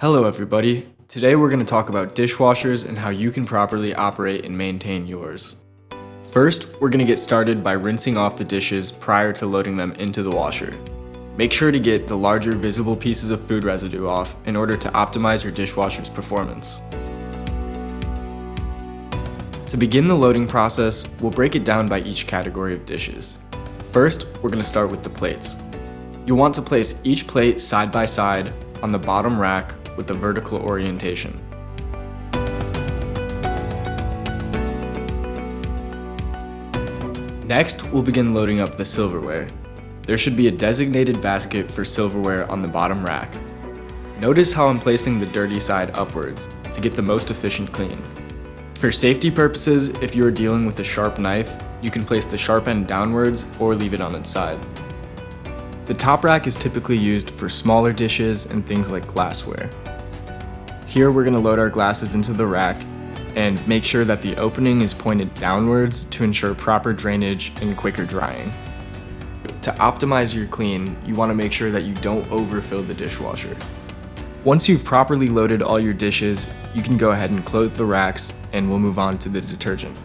Hello everybody. Today we're going to talk about dishwashers and how you can properly operate and maintain yours. First, we're going to get started by rinsing off the dishes prior to loading them into the washer. Make sure to get the larger visible pieces of food residue off in order to optimize your dishwasher's performance. To begin the loading process, we'll break it down by each category of dishes. First, we're going to start with the plates. You'll want to place each plate side by side on the bottom rack with a vertical orientation. Next, we'll begin loading up the silverware. There should be a designated basket for silverware on the bottom rack. Notice how I'm placing the dirty side upwards to get the most efficient clean. For safety purposes, if you are dealing with a sharp knife, you can place the sharp end downwards or leave it on its side. The top rack is typically used for smaller dishes and things like glassware. Here we're going to load our glasses into the rack and make sure that the opening is pointed downwards to ensure proper drainage and quicker drying. To optimize your clean, you want to make sure that you don't overfill the dishwasher. Once you've properly loaded all your dishes, you can go ahead and close the racks and we'll move on to the detergent.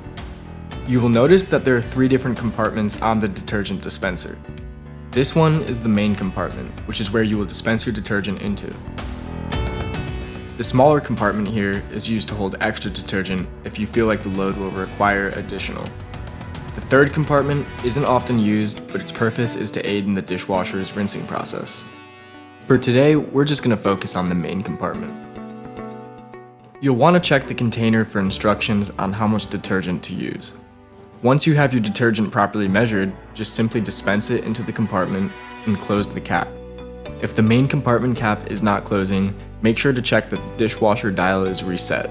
You will notice that there are 3 different compartments on the detergent dispenser. This one is the main compartment, which is where you will dispense your detergent into. The smaller compartment here is used to hold extra detergent if you feel like the load will require additional. The third compartment isn't often used, but its purpose is to aid in the dishwasher's rinsing process. For today, we're just going to focus on the main compartment. You'll want to check the container for instructions on how much detergent to use. Once you have your detergent properly measured, just simply dispense it into the compartment and close the cap. If the main compartment cap is not closing, make sure to check that the dishwasher dial is reset.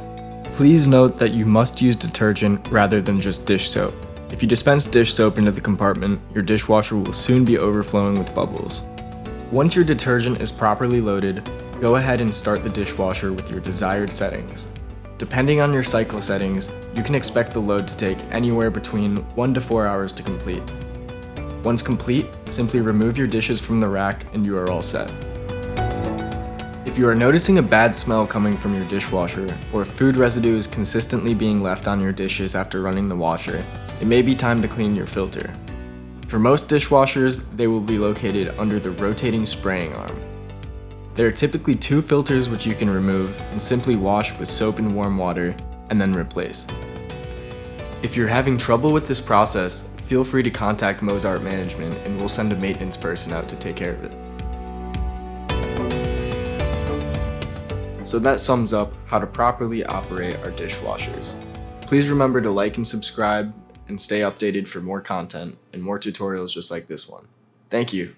Please note that you must use detergent rather than just dish soap. If you dispense dish soap into the compartment, your dishwasher will soon be overflowing with bubbles. Once your detergent is properly loaded, go ahead and start the dishwasher with your desired settings. Depending on your cycle settings, you can expect the load to take anywhere between 1 to 4 hours to complete. Once complete, simply remove your dishes from the rack and you are all set. If you are noticing a bad smell coming from your dishwasher, or if food residue is consistently being left on your dishes after running the washer, it may be time to clean your filter. For most dishwashers, they will be located under the rotating spraying arm. There are typically 2 filters which you can remove and simply wash with soap and warm water and then replace. If you're having trouble with this process, feel free to contact Mozart management and we'll send a maintenance person out to take care of it. So that sums up how to properly operate our dishwashers. Please remember to like and subscribe and stay updated for more content and more tutorials just like this one. Thank you.